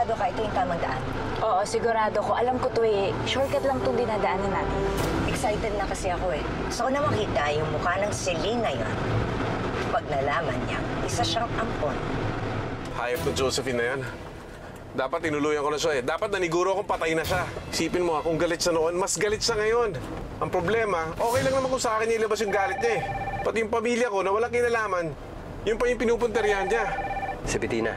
sigurado ka ito yung tamang daan? Oo, sigurado ko. Alam ko to eh. Shortcut lang itong dinadaanan natin. Excited na kasi ako eh. Gusto ko na makita yung mukha ng Celine ngayon. Pag nalaman niya, isa siyang ampon. Hayop na Josephine na yan. Dapat tinuluyan ko na siya eh. Dapat naniguro akong patay na siya. Isipin mo kung galit siya noon, mas galit siya ngayon. Ang problema, okay lang naman kung sa akin niya ilabas yung galit niya eh. Pati yung pamilya ko na walang kinalaman, yun pa yung pinupunterihan niya. Si Bettina,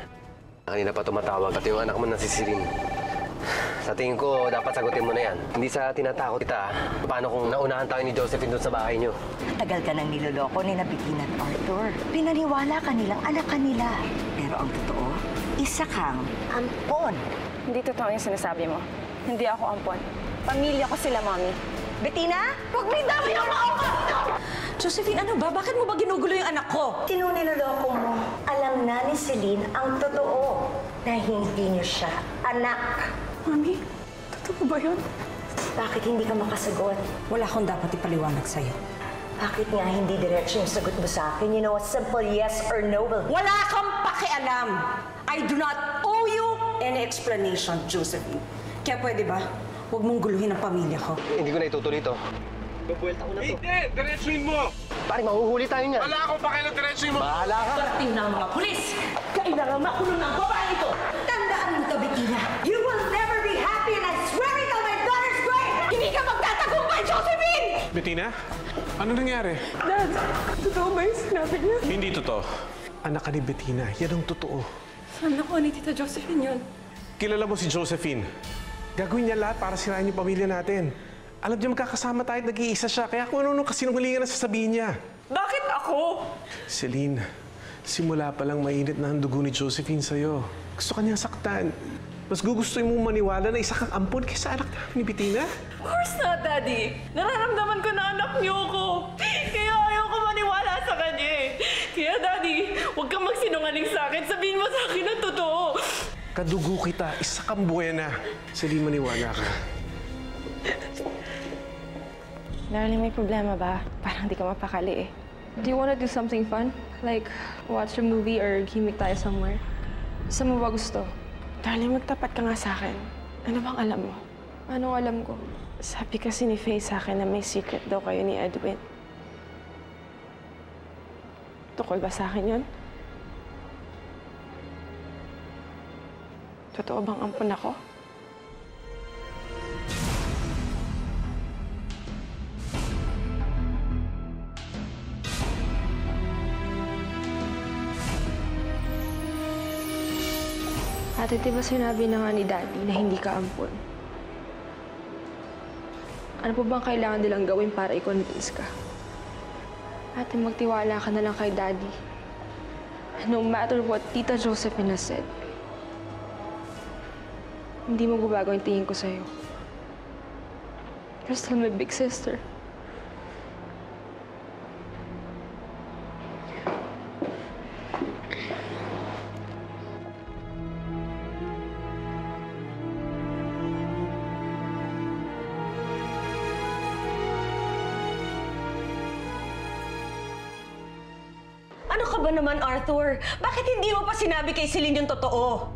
kanina pa tumatawag, pati yung anak mo na si Celine. Sa tingin ko, dapat sagutin mo na yan. Hindi sa tinatakot kita. Paano kung naunahan tayo ni Josephine doon sa bahay niyo? Tagal ka nang niloloko ni Bettina at Arthur. Pinaniwala ka nilang anak ka nila. Pero ang totoo, isa kang ampon. Hindi totoo yung sinasabi mo. Hindi ako ampon. Pamilya ko sila, Mommy. Bettina, huwag may dami ang mauka! Josephine, ano ba? Bakit mo ba ginugulo yung anak ko? Sino niloloko mo? Alam na ni Celine ang totoo na hindi niyo siya anak. Mami, totoo ba yun? Bakit hindi ka makasagot? Wala akong dapat ipaliwanag sa'yo. Bakit nga hindi diretso yung sagot mo sa akin? You know, a simple yes or no will... Wala kang pakialam! I do not owe you any explanation, Josephine. Kaya pwede ba? Huwag mong guluhin ang pamilya ko. Hindi ko na itutuloy ito. Babuelta ko na to. Hindi! Diretsuin mo! Pare, mahuhuli tayo niyan. Wala akong pakialam, diretsuin mo! Bahala ka! Parating na ang mga pulis! Kailangan makulong ang babae ito! Tandaan mo to, Bettina. You will never be happy and I swear it on my daughter's grave! Hindi ka magtatagumpay, Josephine! Bettina, ano nangyari? Dad, totoo ba yung sinabi niya? Hindi totoo. Anak ka ni Bettina, yan ang totoo. Saan ako ni Tita Josephine yun? Kilala mo si Josephine. Gagawin niya lahat para sirain yung pamilya natin. Alam niya magkakasama tayo at nag-iisa siya. Kaya kung ano-ano kasinungalingan na sasabihin niya. Bakit ako? Celine, simula pa lang mainit na ang dugo ni Josephine sa'yo. Gusto ka niyang saktan. Mas gugustuhin mong maniwala na isa kang ampon kaysa anak namin ni Bettina. Of course not, Daddy. Nararamdaman ko na anak niyo ko. Kaya ayoko maniwala sa kanya eh. Kaya, Daddy, huwag kang magsinungaling sa akin. Sabihin mo sa akin ang totoo. Kadugo kita, isa kang buwena. Celine, maniwala ka. Darling, may problema ba? Parang di ka mapakali eh. Do you wanna do something fun? Like, watch a movie or gimmick tayo somewhere? Saan mo ba gusto? Darling, magtapat ka nga sa akin. Ano bang alam mo? Anong alam ko? Sabi kasi ni Faye sa akin na may secret daw kayo ni Edwin. Tukol ba sa akin yun? Totoo bang ampun ako? Ate, di ba sinabi na nga ni Daddy na hindi ka ampun? Ano po bang kailangan nilang gawin para i-convince ka? Ate, magtiwala ka na lang kay Daddy. No matter what Tita Josephine has said, hindi magbabago ang tingin ko sa'yo. You're still my big sister. Ano ka ba naman, Arthur? Bakit hindi mo pa sinabi kay Celine yung totoo?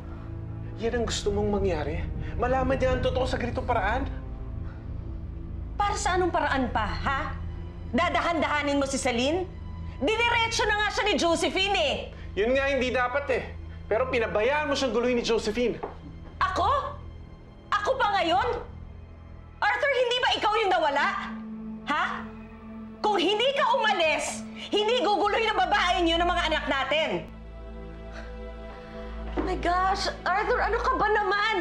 Yan ang gusto mong mangyari? Malaman niya ang totoo sa ganitong paraan? Para sa anong paraan pa, ha? Dadahan-dahanin mo si Celine? Diniretso na nga siya ni Josephine eh! Yun nga hindi dapat eh. Pero pinabayaan mo siyang guluhin ni Josephine. Ako? Ako pa ngayon? Arthur, hindi ba ikaw yung nawala? Ha? Kung hindi ka umalis, hindi guguloy ng babae niyo ng mga anak natin. Oh my gosh, Arthur, ano ka ba naman?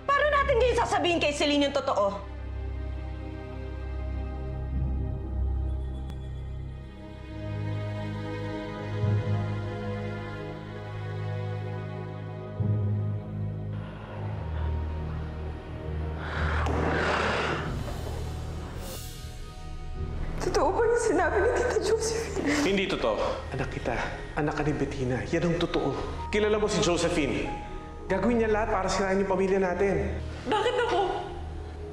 Paano natin ngayon sasabihin kay Celine yung totoo? Totoo ba yung sinabi ni Tita Josephine? Hindi totoo. Anak kita, anak ka ni Bettina. Yan ang totoo. Kilala mo si Josephine. Gagawin niya lahat para sirain yung pamilya natin. Bakit ako?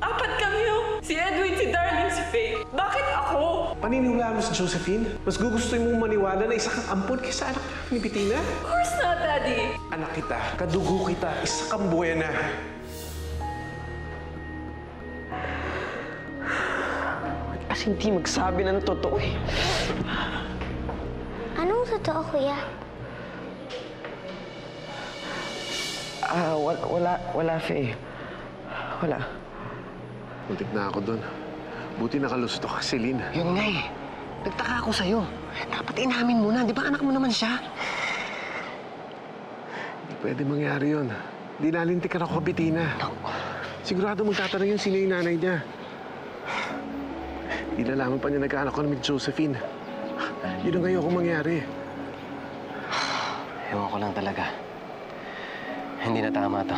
Apat kami, oh. Si Edwin, si Darling, si Faye. Bakit ako? Paniniwala mo si Josephine? Mas gugustuhin mong maniwala na isa kang ampon kaysa anak ni Bettina? Of course not, Daddy. Anak kita, kadugo kita, isa kang buwena. Kasi hindi magsabi ng totoo eh. Anong totoo, kuya? Wala, Faye. Wala. Muntik na ako doon. Buti nakalusto ka, Celine. Yun nga eh. Nagtaka ako sa'yo. Dapat inamin mo na. Di ba anak mo naman siya? Hindi pwede mangyari yun. Di nalintikan ako kay Bettina. Sigurado magtatanong yun sino yung nanay niya. Ilalaman pa niya nagkaanak ko namin Josephine. Yun ang ayokong mangyari. Ewan ko lang talaga. Hindi na tama to.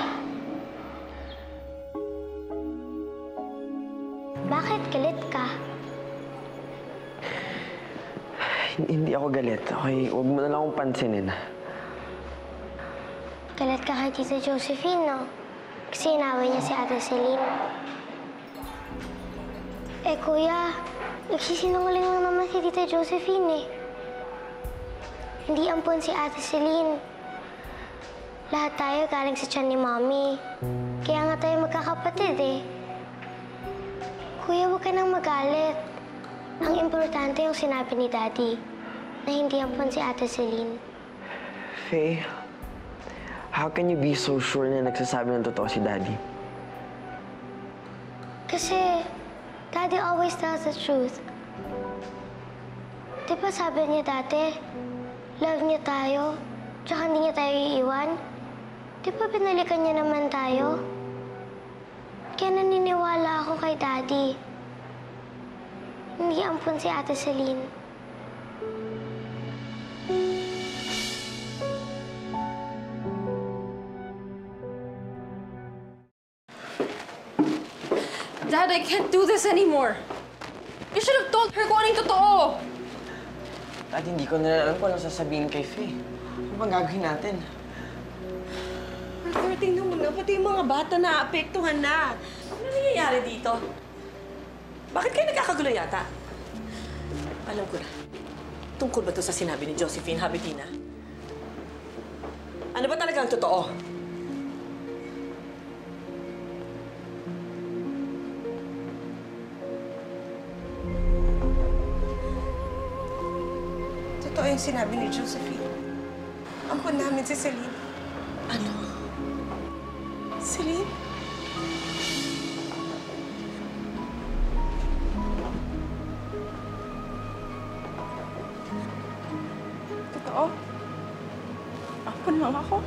Bakit galit ka? Hindi ako galit, okay? Huwag mo na lang akong pansinin. Galit ka kay Tita Josephine, no? Kasi inaway niya si Ate Celine. Eh, kuya, nagsisinungaling lang naman si Tita Josephine, eh. Hindi ampon si Ate Celine. Lahat tayo galing sa tiyan ni Mommy. Kaya nga tayo magkakapatid, eh. Kuya, huwag ka nang magalit. Ang importante yung sinabi ni Daddy na hindi ampon si Ate Celine. Faye, how can you be so sure na nagsasabi ng totoo si Daddy? Kasi Daddy always tells the truth. Di ba sabi niya dati, love niya tayo, tsaka hindi niya tayo iiwan? Di ba binalikan niya naman tayo? Kaya naniniwala ako kay Daddy. Hindi ampun si Ate Celine. Dad, I can't do this anymore. You should have told her kung anong totoo. Dad, hindi ko na alam kung ano sasabihin kay Faye. Ano bang gagawin natin? Arthur, tingnan mo na, pati yung mga bata na apektuhan na. Ano nangyayari dito? Bakit kayo nagkakagulo yata? Alam ko na. Tungkol ba to sa sinabi ni Josephine, ha, Bettina? Ano ba talaga ang totoo? Totoo yung sinabi ni Josephine. Ampun namin si Celine. Ano? Celine? Totoo? Ampun lang ako?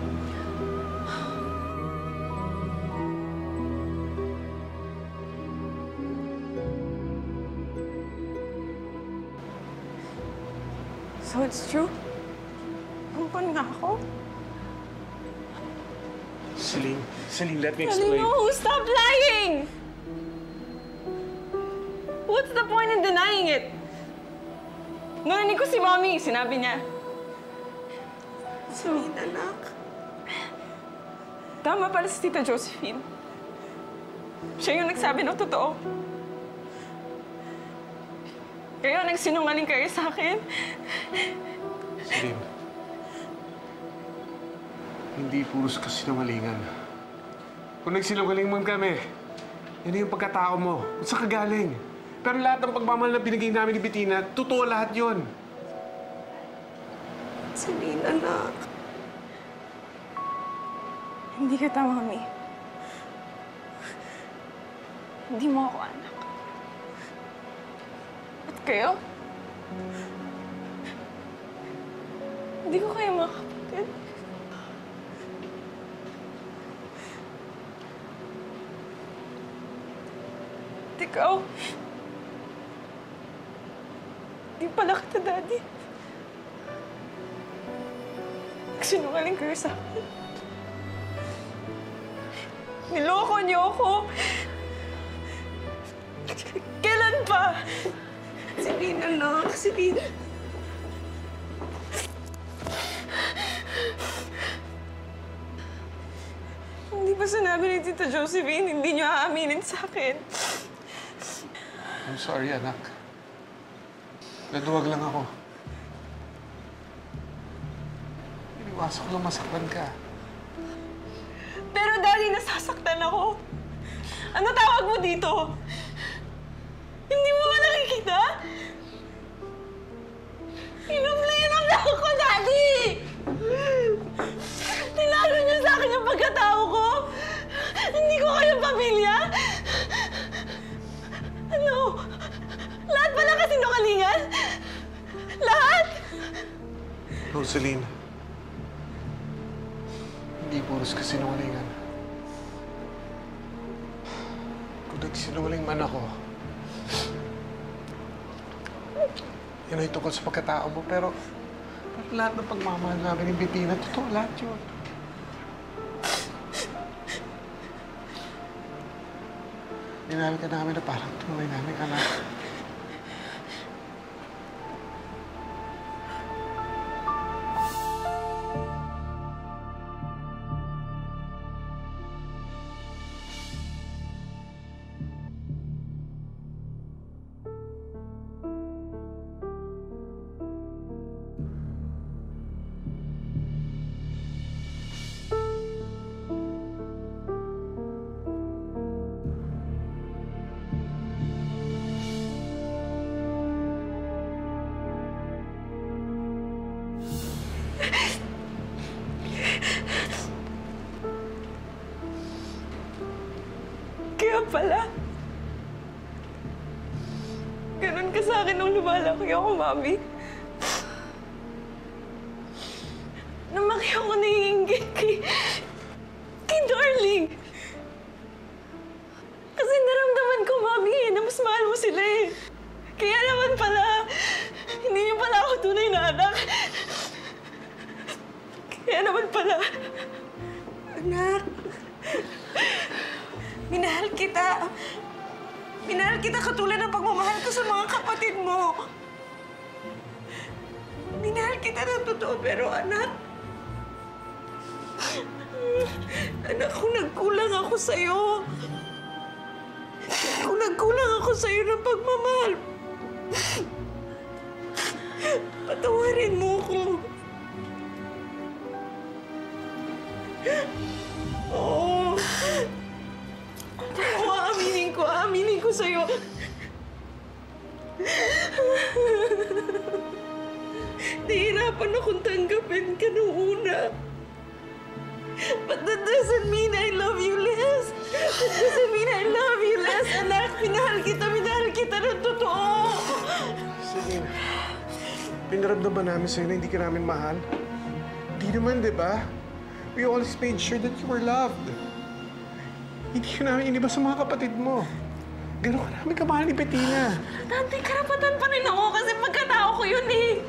So it's true? Ampun nga ako? Celine, let me explain. No, stop lying! What's the point in denying it? Narinig ko si Mommy, sinabi niya. Celine, anak. Tama pala si Tita Josephine. Siya yung nagsabi ng totoo. Kaya nagsinungaling kayo sa akin. Celine, hindi puros kasinungalingan. Kung nagsinungaling man kami, yan yung pagkatao mo. Kung saan ka galing. Pero lahat ng pagmamahal na binigay namin ni Bettina, totoo lahat yon. Celine, anak. Hindi kita, Mami. Hindi mo ako anak. At kayo? Hindi ko kayo mga kapatid. At ikaw? Di pala kita, Daddy. Nagsinungaling kayo sa akin. Niloko niyo ako. Kailan pa? Celine, anak. Celine. Hindi ba sinabi ni Tita Josephine, hindi niyo aaminin sa akin? I'm sorry, anak. Naduwag lang ako. Iniwasan ko lang masaktan ka. Pero Daddy, nasasaktan ako. Ano tawag mo dito? Hindi mo ba nakikita? Inom na ako, Daddy! Tinalo niyo sa akin yung pagkatao ko. Hindi ko kayong pamilya. Ano? Lahat pala kasinungalingan? Lahat? Rosaline, hindi puros kasinungalingan. Kung nagsinungaling man ako, yan ay tungkol sa pagkatao mo, pero lahat ng pagmamahal namin ni Bettina, totoo lahat yun. Minahal ka namin na parang tunay namin anak. Kaya pala, ganun ka sa akin nung lumalaki ako, Mami. Namaki ako naiinggit kay Darling. Kasi naramdaman ko, Mami, na mas mahal mo sila eh. Kaya naman pala, hindi niyo pala ako tunay na anak. Kaya naman pala, anak, minahal kita. Minahal kita katulad ng pagmamahal ko sa mga kapatid mo. Minahal kita ng totoo, pero anak, kung nagkulang ako sa'yo, kung nagkulang ako sa'yo ng pagmamahal, patawarin mo ko. Oo. Oo, aaminin ko sa'yo. Nahihirapan akong tanggapin ka nung una. But that doesn't mean I love you less. That doesn't mean I love you less, anak. Minahal kita ng totoo. Celine, pinaramdaman namin sa'yo na hindi ka namin mahal. Hindi naman, di ba? We always made sure that you were loved. Hindi ka namin iniba sa mga kapatid mo. Gano'n ka namin kamahal ni Bettina. Dante, karapatan pa rin ako kasi pagkatao ko yun eh.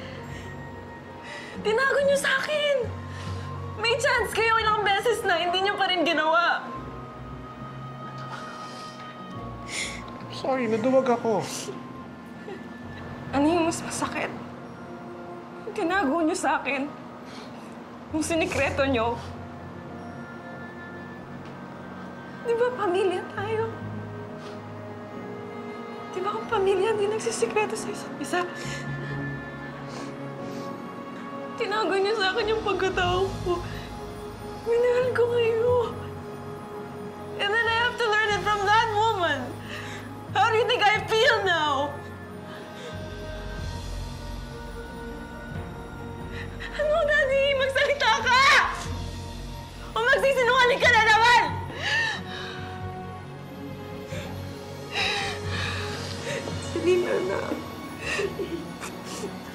Tinago niyo sa akin. May chance kayo ilang beses na hindi niyo pa rin ginawa. Sorry, naduwag ako. Ano yung mas masakit? Tinago niyo sa akin. Yung sinikreto niyo. Di ba pamilya tayo? Di ba kung pamilya hindi nagsisikreto sa isa't isa? Tinago niyo sa akin yung pagkatao ko. Minahal ko kayo. And then I have to learn it from that woman. How do you think I feel now? Ano, Daddy? Magsalita ka! O magsisinungaling ka na naman! Celine, anak.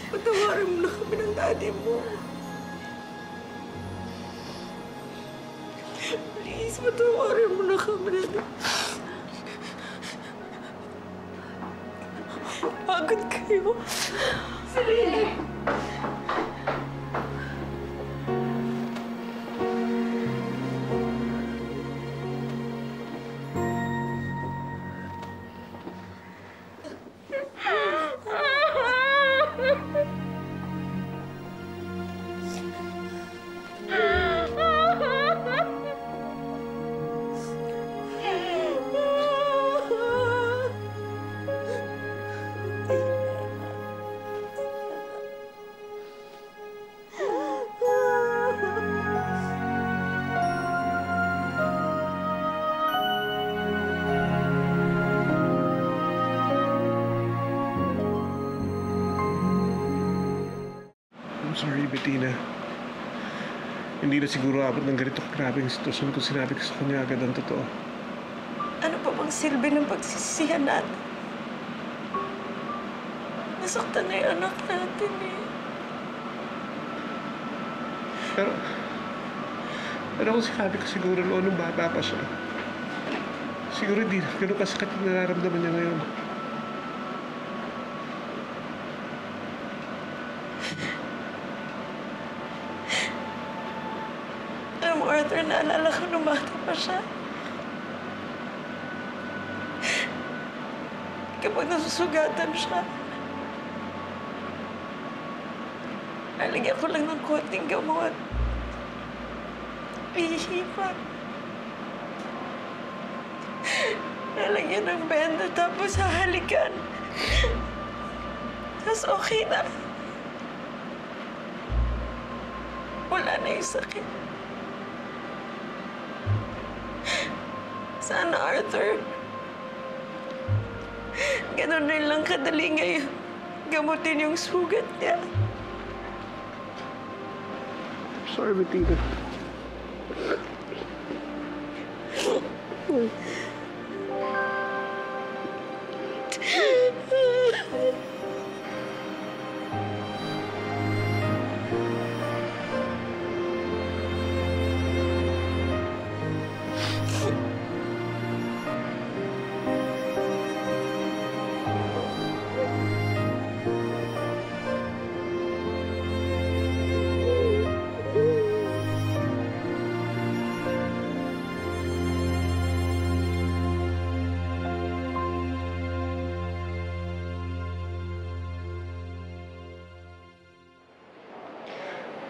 Patawarin mo na kami ng daddy mo. Please, patawarin mo na kami. Pagod kayo. Celine! sorry, Bettina. Hindi na siguro abot ng ganito grabing sitwasyon kung sinabi ko sa kanya agad ang totoo. Ano pa bang silbi ng pagsisisihan natin? Nasaktan na yung anak natin eh. Pero kung sinabi ko siguro noon nung bata pa siya, siguro hindi na ganun kasakit yung nararamdaman niya ngayon. Alam mo, Arthur, naalala ko nung bata pa siya. Kapag nasusugatan siya, nalagyan ko lang ng konting gamot. Ihihipan. Nalagyan ng benda tapos hahalikan. Tapos okay na. Wala na yung sakit. Sana, Arthur, ganun rin lang kadali ngayon gamutin yung sugat niya. Sorry, Bettina.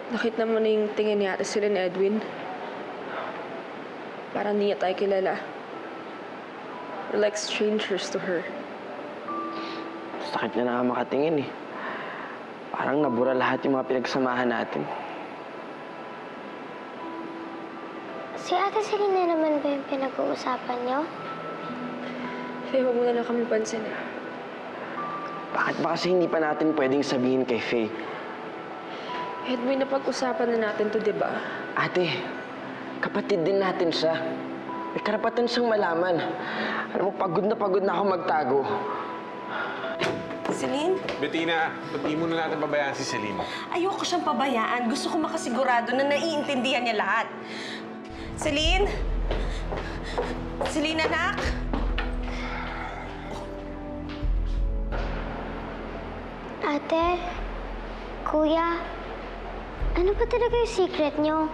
Nakita mo na yung tingin ni Ate Celine Edwin. Parang hindi niya tayo kilala. We're like strangers to her. Sakit na nga makatingin eh. Parang nabura lahat yung mga pinagsamahan natin. Si Ate Selena naman ba yung pinag-uusapan niyo? Faye, huwag mo na lang kami pansin eh. Bakit ba kasi hindi pa natin pwedeng sabihin kay Faye? Edwin, napag-usapan na natin to, di ba? Ate, kapatid din natin siya. May karapatan siyang malaman. Alam mo, pagod na ako magtago. Celine? Bettina, ba't di mo na natin pabayaan si Celine? Ayoko siyang pabayaan. Gusto ko makasigurado na naiintindihan niya lahat. Celine? Celine, anak? Ate, Kuya, ano ba talaga yung secret niyo?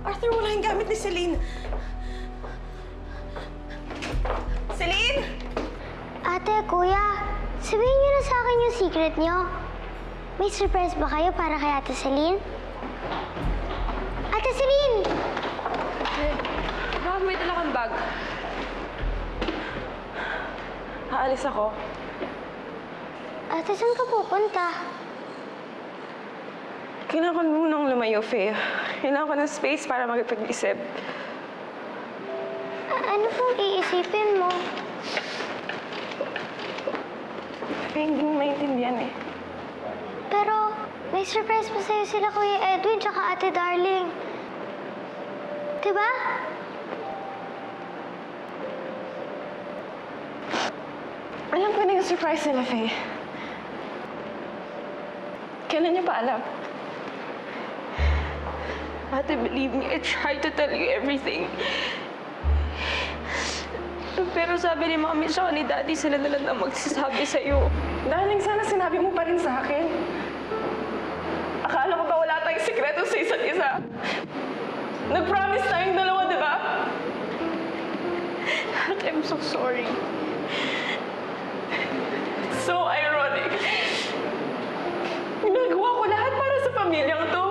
Arthur, wala yung gamit ni Celine. Celine? Ate, Kuya, sabihin niyo na sa akin yung secret niyo. May surprise ba kayo para kay Ate Celine? Ate Celine! Bakit may dala kang bag? Aalis ako. Ate, saan ka pupunta? Kailangan ko munang lumayo, Faye. Kailangan ko ng space para magpag-isip. Ano pong iisipin mo? Faye, hindi mo maintindihan eh. Pero may surprise pa sa'yo sila Kuya Edwin tsaka Ate Darling. Diba? Alam ko na yung surprise nila, Faye. Kailan niya pa alam? Ate, believe me, I tried to tell you everything. Pero sabi ni Mami siya ni Daddy, sila na lang na magsasabi sa'yo. Darling, sana sinabi mo pa rin sa akin. Akala ko ba wala tayong sikreto sa isa't isa? Nag-promise tayong dalawa, di ba? Ate, I'm so sorry. So ironic. Ginagawa ko lahat para sa pamilyang to.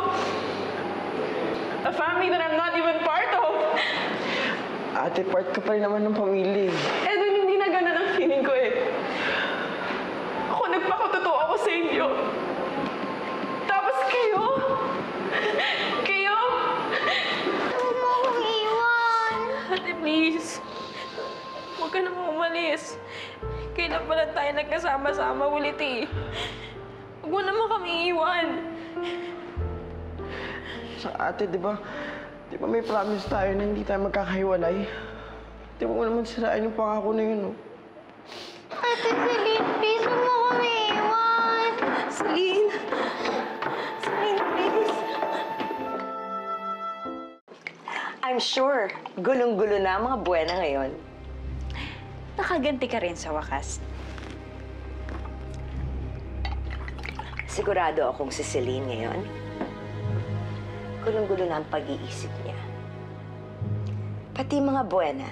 A family that I'm not even part of. Ate, part ka pa rin naman ng pamilya eh. Edwin, hindi na ganun ang feeling ko eh. Ako nagpakatotoo ako sa inyo. Tapos kayo? Kayo? Huwag mo akong iwan. Ate, please. Huwag ka nang umalis. Kailan pala tayo nagkasama-sama ulit eh. Huwag mo naman kami iwan. Sa ate, di ba may promise tayo na hindi tayo magkakahiwalay? Di ba mo naman sirain yung pangako na yun, no? Ate Celine, please huwag mo kami iwan. Celine! Celine, please! I'm sure, gulong-gulo na ang mga buwena ngayon. Nakaganti ka rin sa wakas. Sigurado akong si Celine ngayon. Gulong-gulo na ang pag-iisip niya. Pati mga buwena.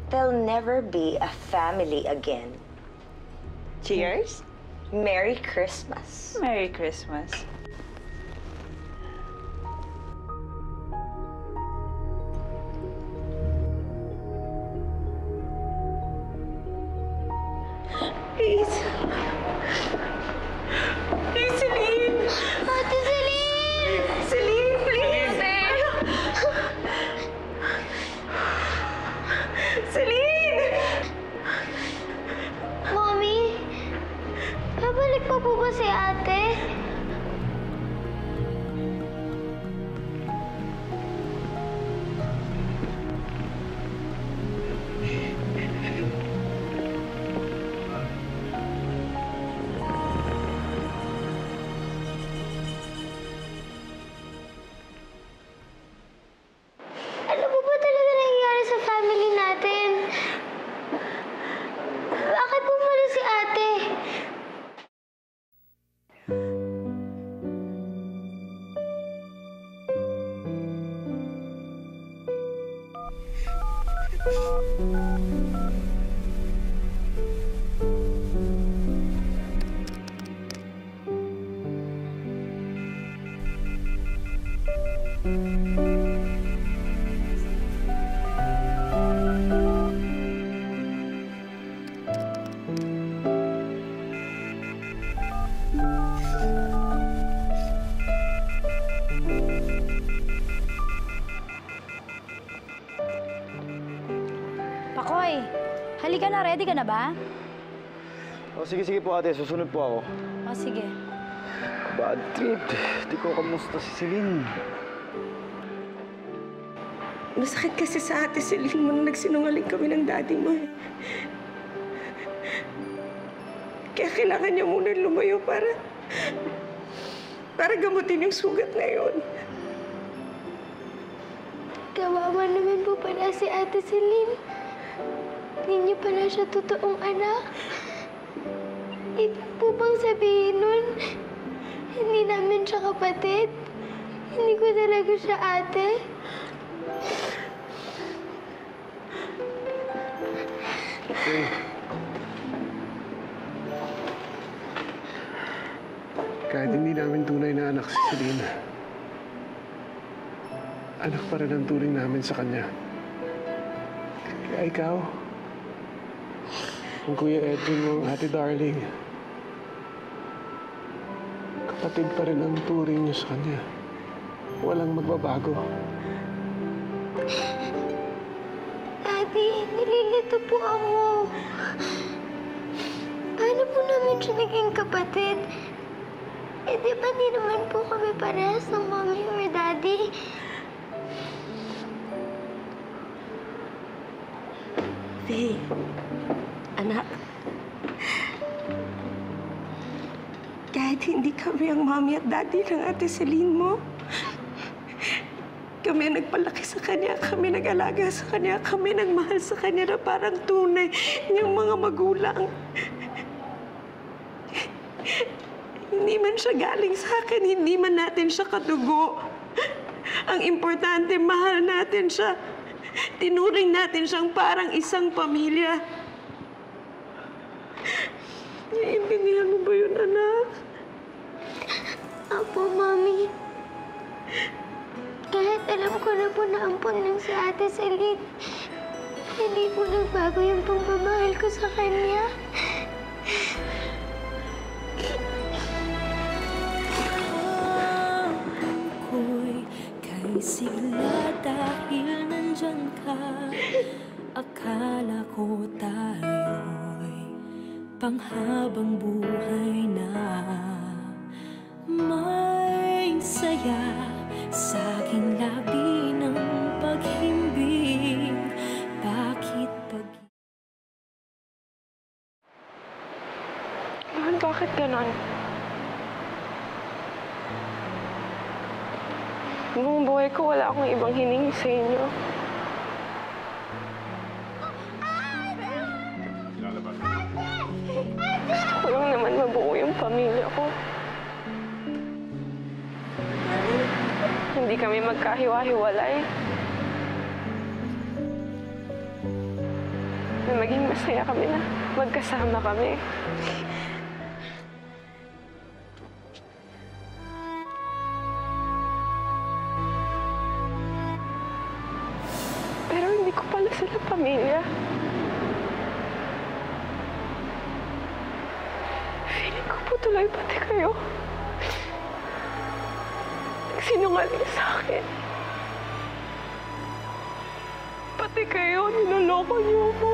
They'll never be a family again. Cheers! Merry Christmas! Merry Christmas. Please! Please, Celine! Ate Celine! Celine, please! Celine! Mommy, babalik pa po ba si ate? Ano po ba talaga nangyayari sa family natin? Bakit pumalo si ate? Pakoy, halika na. Ready ka na ba? O, sige po ate, susunod po ako. O, sige. Bad trip. Di ko kamusta si Celine. Masakit kasi sa ate Celine mo nung nagsinungaling kami ng daddy mo. Kaya kailangan niya muna lumayo para gamutin yung sugat na yun. Kawawa naman po pala si ate Celine. Hindi niyo pala siya totoong anak. Ibig po bang sabihin nun, hindi namin siya kapatid? Hindi ko talaga siya ate? Okay. Kahit hindi namin tunay na anak si Celine, anak pa rin ang turing namin sa kanya. Kaya ikaw, ang Kuya Edwin mo, ang Ate Darling, kapatid pa rin ang turing niyo sa kanya. Walang magbabago. Daddy, nililito po ako. Paano po namin siya naging kapatid? Eh, di ba di naman po kami parehas ng mommy or daddy? Faye, anak. Kahit hindi kami ang mommy at daddy ng ate Celine mo, kami ang nagpalaki sa kanya, kami nag-alaga sa kanya, kami nagmahal sa kanya na parang tunay niyang mga magulang. Hindi man siya galing sa akin, hindi man natin siya kadugo. Ang importante, mahal natin siya. Tinuring natin siyang parang isang pamilya. Naiintindihan mo ba yun, anak? Apo, Mami. Kahit alam ko na po na ampon lang si Ate Celine, hindi po nagbago yung pagmamahal ko sa kanya. Ako'y kay sigla dahil nandyan ka. Akala ko tayo'y panghabang buhay na. May saya sa aking labi ng paghimbing. Bakit Mahal, bakit ganon? Buong buhay ko, wala akong ibang hiningi sa inyo. Gusto ko lang naman mabuo yung pamilya ko. Hindi kami magkahiwa-hiwalay. Na maging masaya kami na magkasama kami. Pero hindi ko pala sila pamilya. Feeling ko po tuloy pati kayo. Nagsinungaling sa akin. Pati kayo, niloloko niyo ako.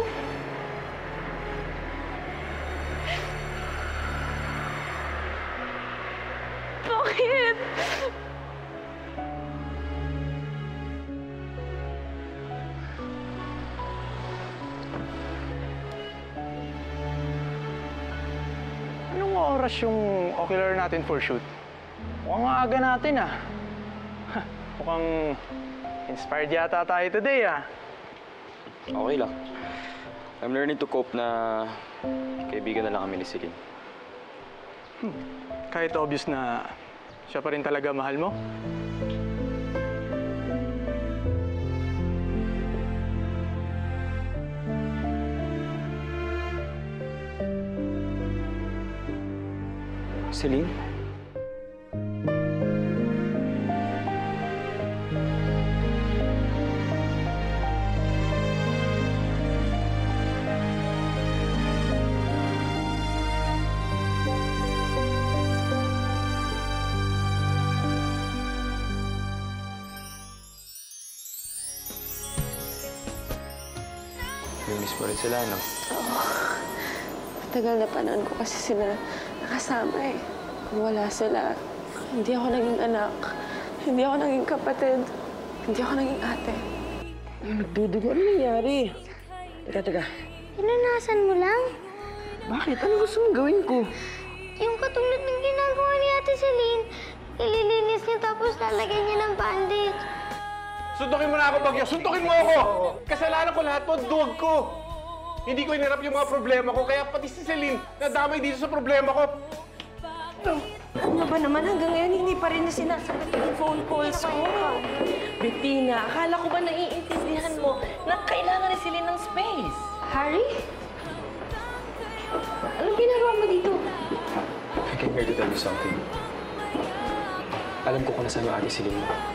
Bakit? Anong oras yung ocular natin for shoot? Mukhang aga natin ah. Mukhang inspired yata tayo today ah. Okay lang. I'm learning to cope na kaibigan na lang kami ni Celine. Kahit obvious na siya pa rin talaga mahal mo? Celine? Miss mo rin sila, no? Oo. Matagal na panahon ko kasi sila nakasama eh. Kung wala sila, hindi ako naging anak. Hindi ako naging kapatid. Hindi ako naging ate. Nagdudugo. Ano nangyari? Teka. Pinunasan mo lang? Bakit? Ano gusto mong gawin ko? Yung katulad ng ginagawa ni Ate Celine. Ililinis niya tapos lalagyan niya ng bandage. Suntukin mo na ako, Bagyo! Suntukin mo ako! Kasalanan ko lahat po, duwag ko! Hindi ko inirap yung mga problema ko, kaya pati si Celine nadamay dito sa problema ko. Ano ba naman hanggang ngayon hindi pa rin na sinasagot yung phone calls ko? Bettina, akala ko ba naiintindihan mo na kailangan ni Celine ng space? Harry? Anong ginagawa mo dito? I came here to tell you something. Alam ko kung nasaan yung ate Celine mo.